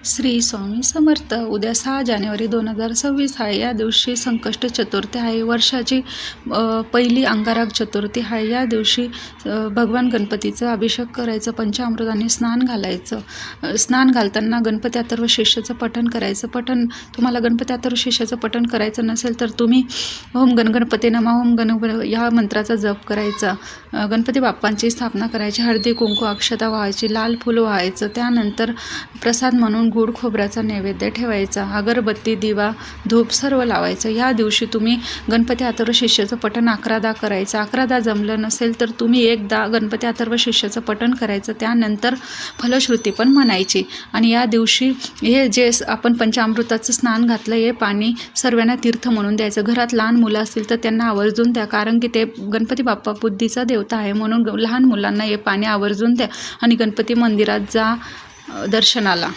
श्री स्वामी समर्थ. उद्या 6 जानेवारी 2026 आहे. या दिवशी संकष्ट चतुर्थी आहे. वर्षाची पहिली अंगारक चतुर्थी आहे. या दिवशी भगवान गणपतीचा अभिषेक करायचं, पंचामृताने स्नान घालायचं. स्नान घालताना गणपती अथर्व शीर्षाचं पठण करायचं. तुम्हाला गणपती अथर्व शीर्षाचं पठण करायचं नसेल तर तुम्ही ओम गणपती नमः, ओम या मंत्राचा जप करायचा. गणपती बाप्पांची स्थापना करायची. हळदी कुंकू अक्षता व्हायची, लाल फूल व्हायचं. त्यानंतर प्रसाद म्हणून गुड खोबऱ्याचा नैवेद्य ठेवायचा. अगरबत्ती, दिवा, धूप सर्व लावायचं. या दिवशी तुम्ही गणपती अथर्व शीर्षाचं पठण 11दा करायचं. 11दा जमलं नसेल तर तुम्ही एकदा गणपती अथर्व शीर्षाचं पठण करायचं. त्यानंतर फलश्रुती पण म्हणायची. आणि या दिवशी हे जे आपण पंचामृताचं स्नान घातलं हे पाणी सर्वांना तीर्थ म्हणून द्यायचं. घरात लहान मुलं असतील तर त्यांना आवर्जून द्या, कारण की ते गणपती बाप्पा बुद्धीचा देवता आहे. म्हणून लहान मुलांना हे पाणी आवर्जून द्या आणि गणपती मंदिरात जा दर्शनाला.